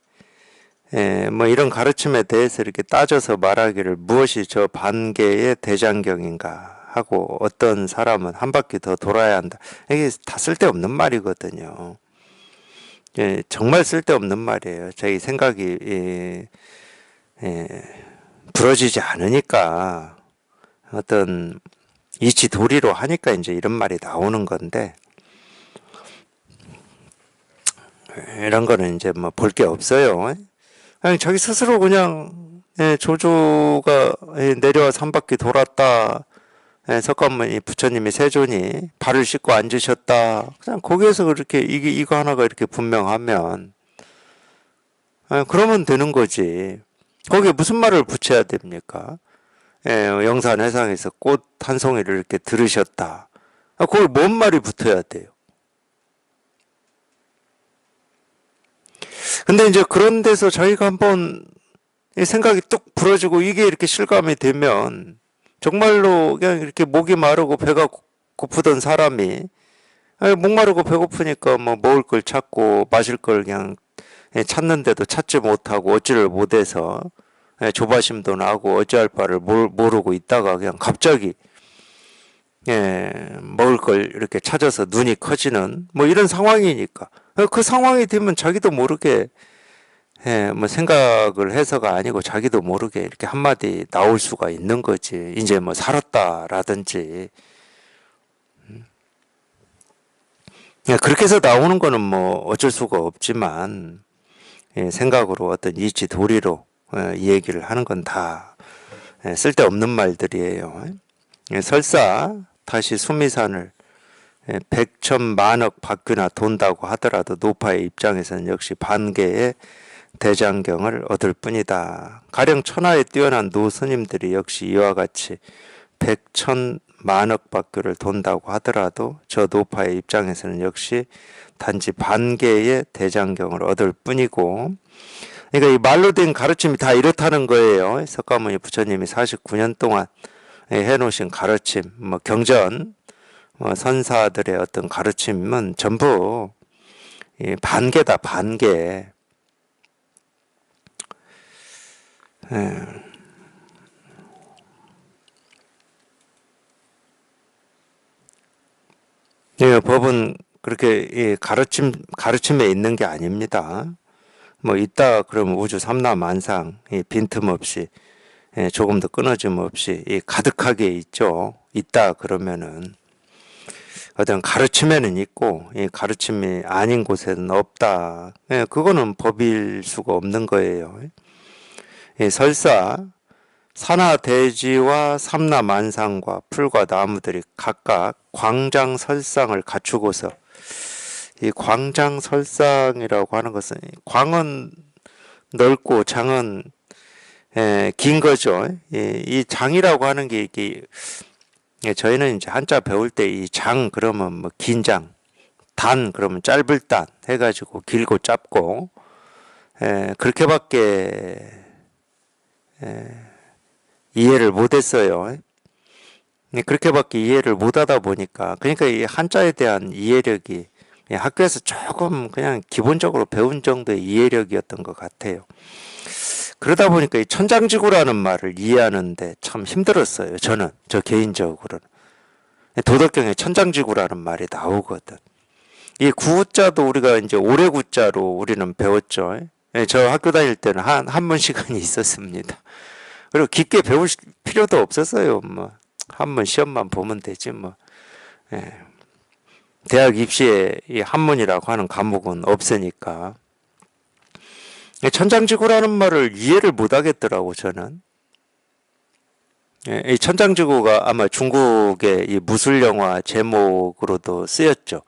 A: 뭐 이런 가르침에 대해서 이렇게 따져서 말하기를 무엇이 저 반개의 대장경인가 하고 어떤 사람은 한 바퀴 더 돌아야 한다. 이게 다 쓸데없는 말이거든요. 정말 쓸데없는 말이에요. 자기 생각이 부러지지 않으니까 어떤 이치 도리로 하니까 이제 이런 말이 나오는 건데, 이런 거는 이제 뭐 볼 게 없어요. 그냥 자기 스스로 그냥 조조가 내려와서 한 바퀴 돌았다. 석가모니 부처님이 세존이 발을 씻고 앉으셨다. 그냥 거기에서 그렇게 이거 하나가 이렇게 분명하면 그러면 되는 거지. 거기에 무슨 말을 붙여야 됩니까? 영산회상에서 꽃 한 송이를 이렇게 들으셨다. 거기 뭔 말이 붙어야 돼요? 근데 이제 그런 데서 자기가 한번 생각이 뚝 부러지고 이게 이렇게 실감이 되면 정말로 그냥 이렇게 목이 마르고 배가 고프던 사람이 목마르고 배고프니까 뭐 먹을 걸 찾고 마실 걸 그냥 찾는데도 찾지 못하고 어찌를 못해서 조바심도 나고 어찌할 바를 모르고 있다가 그냥 갑자기 먹을 걸 이렇게 찾아서 눈이 커지는 뭐 이런 상황이니까 그 상황이 되면 자기도 모르게 뭐 생각을 해서가 아니고 자기도 모르게 이렇게 한마디 나올 수가 있는 거지. 이제 뭐 살았다라든지. 그렇게 해서 나오는 거는 뭐 어쩔 수가 없지만, 생각으로 어떤 이치 도리로 이 얘기를 하는 건 다 쓸데없는 말들이에요. 설사 다시 수미산을 백천만억 바퀴나 돈다고 하더라도 노파의 입장에서는 역시 반개의 대장경을 얻을 뿐이다. 가령 천하에 뛰어난 노스님들이 역시 이와 같이 백천만억 바퀴를 돈다고 하더라도 저 노파의 입장에서는 역시 단지 반개의 대장경을 얻을 뿐이고, 그러니까 이 말로 된 가르침이 다 이렇다는 거예요. 석가모니 부처님이 49년 동안 해놓으신 가르침, 뭐 경전, 선사들의 어떤 가르침은 전부 반개다, 반개. 법은 그렇게 가르침에 있는 게 아닙니다. 뭐 있다 그러면 우주 삼라만상 빈틈없이 조금도 끊어짐 없이 가득하게 있죠. 있다 그러면은 어떤 가르침에는 있고 가르침이 아닌 곳에는 없다. 그거는 법일 수가 없는 거예요. 설사 산하대지와 삼라만상과 풀과 나무들이 각각 광장설상을 갖추고서, 이 광장설상이라고 하는 것은 광은 넓고 장은 긴 거죠. 이 장이라고 하는 게 이게 저희는 이제 한자 배울 때 이 장 그러면 뭐 긴 장, 단 그러면 짧을 단 해가지고 길고 짧고 그렇게밖에 이해를 못했어요. 그렇게밖에 이해를 못하다 보니까 그러니까 이 한자에 대한 이해력이 학교에서 조금 그냥 기본적으로 배운 정도의 이해력이었던 것 같아요. 그러다 보니까 이 천장지구라는 말을 이해하는데 참 힘들었어요. 저 개인적으로는. 도덕경에 천장지구라는 말이 나오거든. 이 구자도 우리가 이제 오래구자로 우리는 배웠죠. 저 학교 다닐 때는 한문 시간이 있었습니다. 그리고 깊게 배울 필요도 없었어요. 뭐 한문 시험만 보면 되지 뭐. 대학 입시에 이 한문이라고 하는 과목은 없으니까. 천장지구라는 말을 이해를 못 하겠더라고 저는. 이 천장지구가 아마 중국의 이 무술 영화 제목으로도 쓰였죠.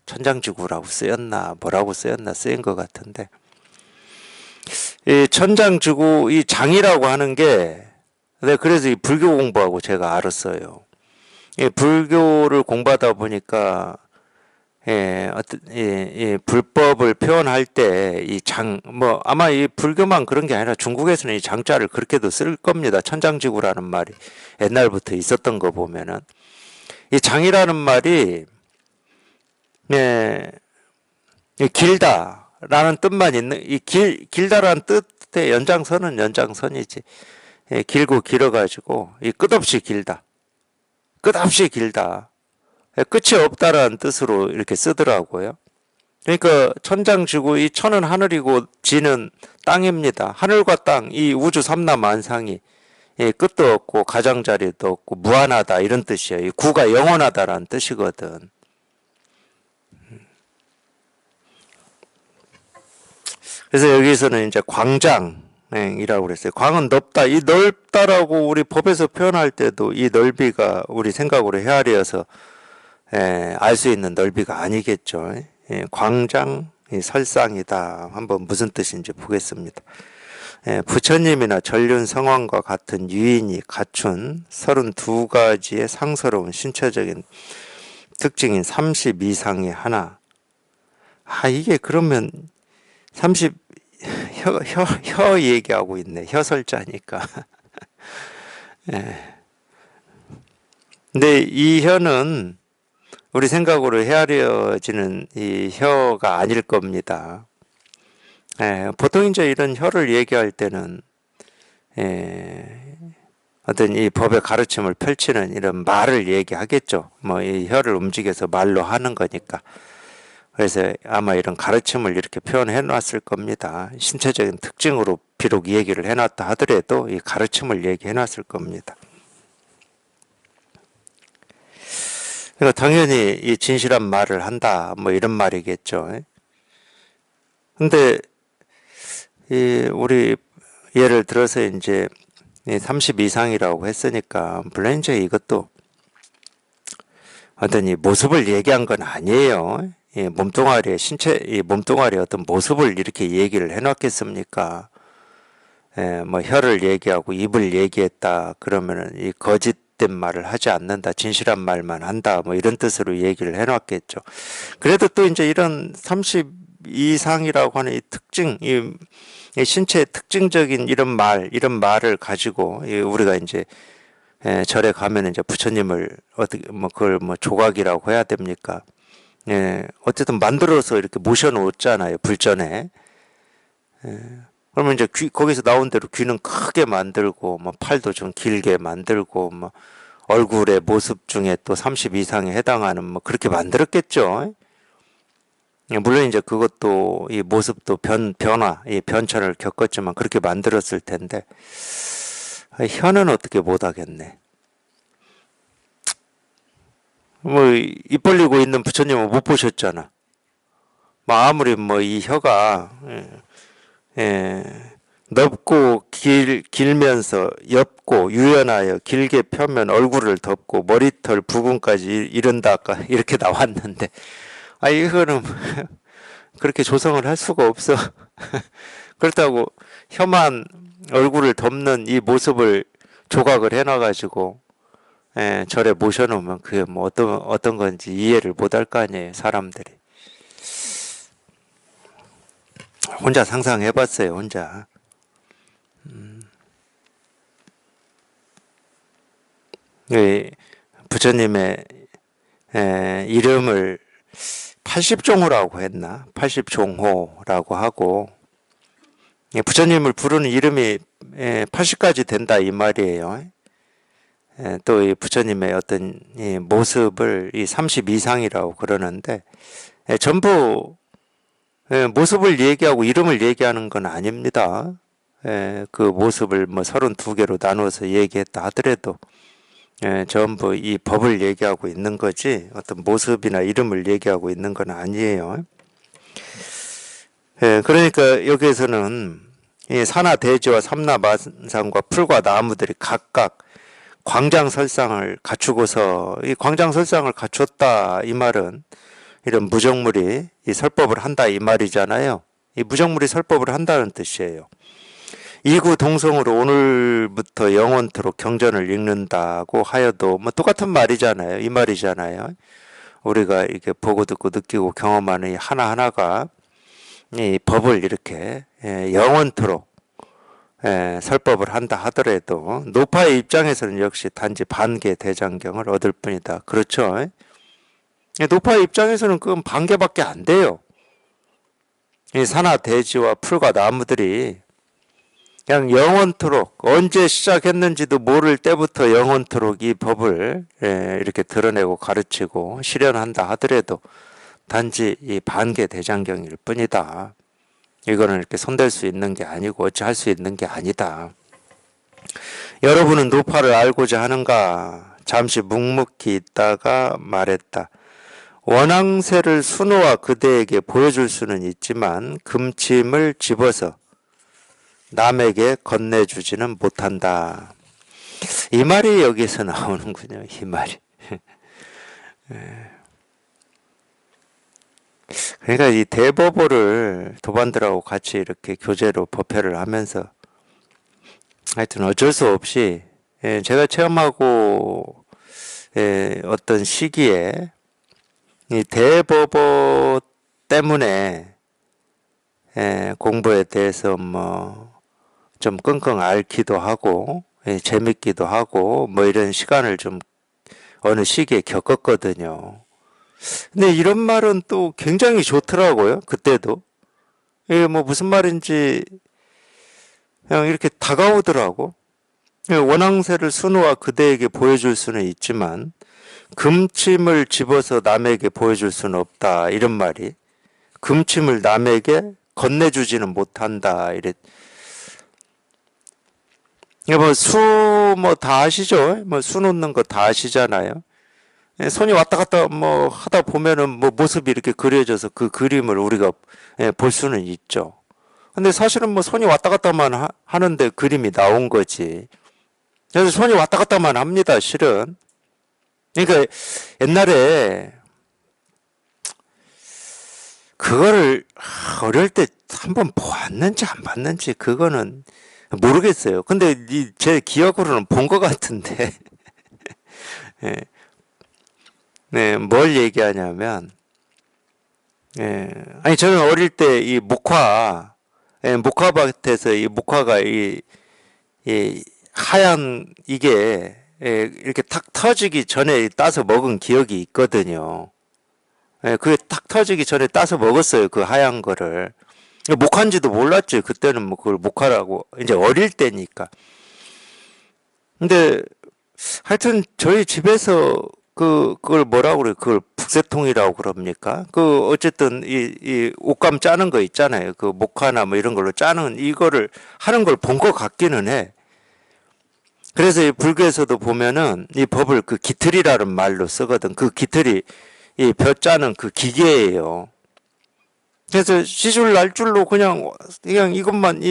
A: 천장지구라고 쓰였나 뭐라고 쓰였나 쓰인 것 같은데, 이 천장지구 이 장이라고 하는 게, 네, 그래서 이 불교 공부하고 제가 알았어요. 이 불교를 공부하다 보니까 불법을 표현할 때 이 뭐 아마 이 불교만 그런 게 아니라 중국에서는 이 장자를 그렇게도 쓸 겁니다. 천장지구라는 말이 옛날부터 있었던 거 보면은 이 장이라는 말이 이 길다라는 뜻만 있는, 이 길다라는 뜻의 연장선은 연장선이지. 길고 길어가지고 이 끝없이 길다. 끝없이 길다. 끝이 없다라는 뜻으로 이렇게 쓰더라고요. 그러니까 천장지구, 이 천은 하늘이고 지는 땅입니다. 하늘과 땅, 이 우주 삼라만상이 끝도 없고 가장자리도 없고 무한하다 이런 뜻이에요. 이 구가 영원하다라는 뜻이거든. 그래서 여기서는 이제 광장이라고 그랬어요. 광은 넓다. 이 넓다라고 우리 법에서 표현할 때도 이 넓이가 우리 생각으로 헤아려서 알 수 있는 넓이가 아니겠죠. 광장, 설상이다. 한번 무슨 뜻인지 보겠습니다. 부처님이나 전륜 성왕과 같은 유인이 갖춘 32가지의 상서로운 신체적인 특징인 32상이 하나. 이게 그러면 혀 얘기하고 있네. 혀설자니까. 근데 이 혀는 우리 생각으로 헤아려지는 이 혀가 아닐 겁니다. 보통 이제 이런 혀를 얘기할 때는 어떤 이 법의 가르침을 펼치는 이런 말을 얘기하겠죠. 뭐 이 혀를 움직여서 말로 하는 거니까. 그래서 아마 이런 가르침을 이렇게 표현해 놨을 겁니다. 신체적인 특징으로 비록 얘기를 해놨다 하더라도 이 가르침을 얘기해 놨을 겁니다. 그러니까 당연히 이 진실한 말을 한다, 뭐 이런 말이겠죠. 근데 우리 예를 들어서 이제 30 이상이라고 했으니까 물론 이제 이것도 어떤 이 모습을 얘기한 건 아니에요. 이 몸뚱아리의 이 몸뚱아리의 어떤 모습을 이렇게 얘기를 해놨겠습니까? 뭐 혀를 얘기하고 입을 얘기했다 그러면은 이 거짓된 말을 하지 않는다, 진실한 말만 한다, 뭐 이런 뜻으로 얘기를 해놨겠죠. 그래도 또 이제 이런 30 이상이라고 하는 이 특징, 이 신체의 특징적인 이런 말을 가지고 우리가 이제 절에 가면 이제 부처님을 어떻게 뭐 그걸 뭐 조각이라고 해야 됩니까? 어쨌든 만들어서 이렇게 모셔놓잖아요, 불전에. 그러면 이제 거기서 나온 대로 귀는 크게 만들고, 뭐 팔도 좀 길게 만들고, 뭐 얼굴의 모습 중에 또 30 이상에 해당하는 뭐 그렇게 만들었겠죠. 물론 이제 그것도 이 모습도 변화, 이 변천을 겪었지만 그렇게 만들었을 텐데, 혀는 어떻게 못하겠네. 뭐 입 벌리고 있는 부처님은 못 보셨잖아. 뭐 아무리 뭐 이 혀가 넓고 길면서 옅고 유연하여 길게 펴면 얼굴을 덮고 머리털 부근까지 이른다 아까 이렇게 나왔는데, 이거는 그렇게 조성을 할 수가 없어. 그렇다고 혀만 얼굴을 덮는 이 모습을 조각을 해놔가지고 절에 모셔놓으면 그게 뭐 어떤 건지 이해를 못 할 거 아니에요, 사람들이. 혼자 상상해봤어요, 혼자. 부처님의 이름을 80종호라고 했나? 80종호라고 하고, 부처님을 부르는 이름이 80가지 된다 이 말이에요. 또 이 부처님의 어떤 이 모습을 이 30 이상이라고 그러는데, 전부 모습을 얘기하고 이름을 얘기하는 건 아닙니다. 그 모습을 뭐 32개로 나누어서 얘기했다 하더라도 전부 이 법을 얘기하고 있는 거지 어떤 모습이나 이름을 얘기하고 있는 건 아니에요. 그러니까 여기에서는 이 산하 대지와 삼라만상과 풀과 나무들이 각각 광장설상을 갖추고서 이 광장설상을 갖췄다 이 말은 이런 무정물이 이 설법을 한다 이 말이잖아요. 이 무정물이 설법을 한다는 뜻이에요. 이구 동성으로 오늘부터 영원토록 경전을 읽는다고 하여도 뭐 똑같은 말이잖아요. 이 말이잖아요. 우리가 이렇게 보고 듣고 느끼고 경험하는 이 하나하나가 이 법을 이렇게 영원토록 설법을 한다 하더라도 노파의 입장에서는 역시 단지 반개 대장경을 얻을 뿐이다. 그렇죠? 노파의 입장에서는 그건 반개밖에 안 돼요. 이 산하 대지와 풀과 나무들이 그냥 영원토록 언제 시작했는지도 모를 때부터 영원토록 이 법을 이렇게 드러내고 가르치고 실현한다 하더라도 단지 이 반개 대장경일 뿐이다. 이거는 이렇게 손댈 수 있는 게 아니고 어찌할 수 있는 게 아니다. 여러분은 노파를 알고자 하는가? 잠시 묵묵히 있다가 말했다. 원앙새를 순호와 그대에게 보여줄 수는 있지만 금침을 집어서 남에게 건네주지는 못한다. 이 말이 여기서 나오는군요. 이 말이. 그러니까 이 대법보를 도반들하고 같이 이렇게 교제로 법회를 하면서 하여튼 어쩔 수 없이 제가 체험하고 어떤 시기에 이 대법보 때문에 공부에 대해서 뭐 좀 끙끙 앓기도 하고 재밌기도 하고 뭐 이런 시간을 좀 어느 시기에 겪었거든요. 근데 이런 말은 또 굉장히 좋더라고요. 그때도 이게 뭐 무슨 말인지 그냥 이렇게 다가오더라고. 원앙새를 순호와 그대에게 보여줄 수는 있지만 금침을 집어서 남에게 보여줄 수는 없다. 이런 말이 금침을 남에게 건네주지는 못한다. 이래. 뭐 수 다 아시죠? 뭐 수 놓는 거 다 아시잖아요. 손이 왔다 갔다 뭐 하다 보면은 뭐 모습이 이렇게 그려져서 그 그림을 우리가 볼 수는 있죠. 근데 사실은 뭐 손이 왔다 갔다만 하는데 그림이 나온 거지. 그래서 손이 왔다 갔다만 합니다, 실은. 그러니까 옛날에 그거를 어릴 때 한번 봤는지 안 봤는지 그거는 모르겠어요. 근데 제 기억으로는 본 것 같은데. 네, 뭘 얘기하냐면, 아니, 저는 어릴 때 이 목화밭에서 이 목화가 이 하얀 이게 이렇게 탁 터지기 전에 따서 먹은 기억이 있거든요. 그게 탁 터지기 전에 따서 먹었어요. 그 하얀 거를. 목화인지도 몰랐죠. 그때는 뭐 그걸 목화라고, 이제 어릴 때니까. 근데 하여튼 저희 집에서 그걸 뭐라고 그래요? 그걸 북새통이라고 그럽니까? 어쨌든 이 옷감 짜는 거 있잖아요. 그 목화나 뭐 이런 걸로 짜는 이거를 하는 걸 본 것 같기는 해. 그래서 이 불교에서도 보면은 이 법을 그 기틀이라는 말로 쓰거든. 그 기틀이 이 벼 짜는 그 기계예요. 그래서 시줄 날줄로 그냥 이것만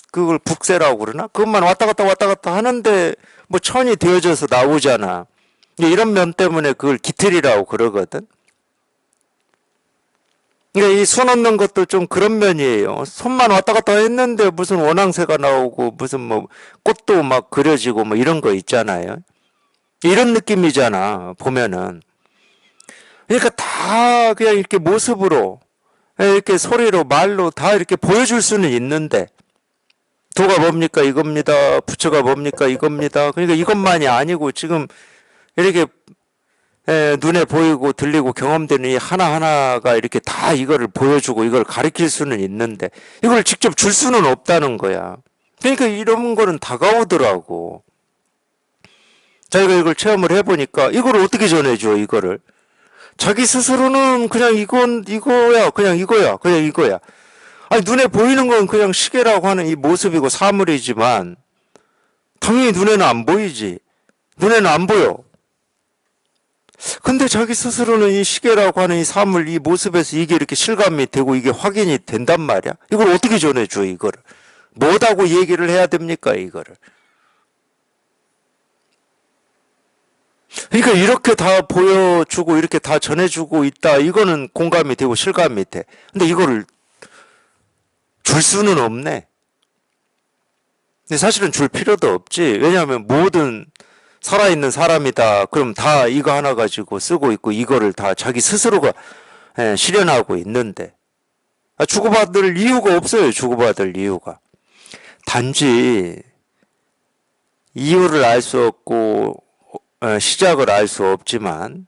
A: 그걸 북새라고 그러나? 그것만 왔다 갔다 하는데 뭐 천이 되어져서 나오잖아. 이런 면 때문에 그걸 기틀이라고 그러거든. 그러니까 이 손 얻는 것도 좀 그런 면이에요. 손만 왔다 갔다 했는데 무슨 원앙새가 나오고 무슨 뭐 꽃도 막 그려지고 뭐 이런 거 있잖아요. 이런 느낌이잖아, 보면은. 그러니까 다 그냥 이렇게 모습으로 이렇게 소리로 말로 다 이렇게 보여줄 수는 있는데 도가 뭡니까 이겁니다. 부처가 뭡니까 이겁니다. 그러니까 이것만이 아니고 지금 이렇게 눈에 보이고 들리고 경험되는 이 하나하나가 이렇게 다 이거를 보여주고 이걸 가르칠 수는 있는데 이걸 직접 줄 수는 없다는 거야. 그러니까 이런 거는 다가오더라고. 자기가 이걸 체험을 해보니까 이걸 어떻게 전해줘 이거를. 자기 스스로는 그냥 이거야. 아니, 눈에 보이는 건 그냥 시계라고 하는 이 모습이고 사물이지만, 당연히 눈에는 안 보이지. 눈에는 안 보여. 근데 자기 스스로는 이 시계라고 하는 이 사물, 이 모습에서 이게 이렇게 실감이 되고 이게 확인이 된단 말이야. 이걸 어떻게 전해줘, 이거를. 뭐다고 얘기를 해야 됩니까, 이거를. 그러니까 이렇게 다 보여주고 이렇게 다 전해주고 있다. 이거는 공감이 되고 실감이 돼. 근데 이거를 줄 수는 없네. 근데 사실은 줄 필요도 없지. 왜냐하면 모든 살아있는 사람이다. 그럼 다 이거 하나 가지고 쓰고 있고 이거를 다 자기 스스로가 실현하고 있는데 주고받을 이유가 없어요. 주고받을 이유가. 단지 이유를 알 수 없고 시작을 알 수 없지만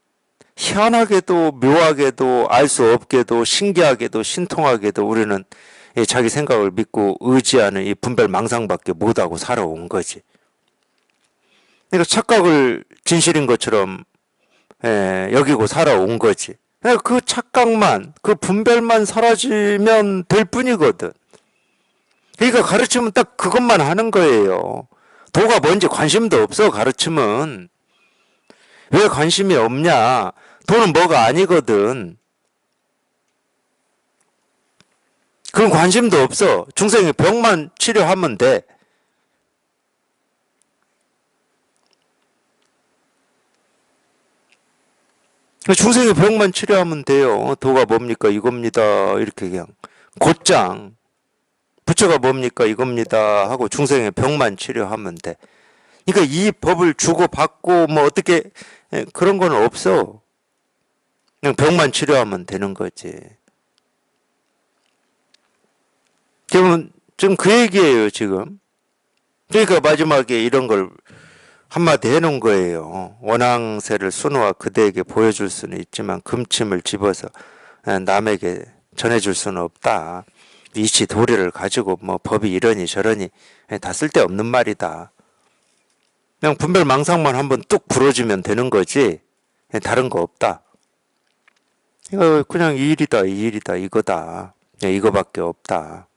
A: 희한하게도 묘하게도 알 수 없게도 신기하게도 신통하게도 우리는 자기 생각을 믿고 의지하는 이 분별망상밖에 못하고 살아온 거지. 그러니까 착각을 진실인 것처럼 여기고 살아온 거지. 그 착각만, 그 분별만 사라지면 될 뿐이거든. 그러니까 가르치면 딱 그것만 하는 거예요. 도가 뭔지 관심도 없어, 가르치면. 왜 관심이 없냐? 도는 뭐가 아니거든. 그런 관심도 없어. 중생의 병만 치료하면 돼. 중생의 병만 치료하면 돼요. 도가 뭡니까? 이겁니다. 이렇게 그냥 곧장 부처가 뭡니까? 이겁니다. 하고 중생의 병만 치료하면 돼. 그러니까 이 법을 주고받고 뭐 어떻게 그런 건 없어. 그냥 병만 치료하면 되는 거지. 지금 그 얘기예요, 지금. 그러니까 마지막에 이런 걸 한마디 해놓은 거예요. 원앙세를 순우와 그대에게 보여줄 수는 있지만 금침을 집어서 남에게 전해줄 수는 없다. 이치 도리를 가지고 뭐 법이 이러니 저러니 다 쓸데없는 말이다. 그냥 분별망상만 한번 뚝 불어주면 되는 거지 다른 거 없다. 이거 그냥 이 일이다 이거다. 이거밖에 없다.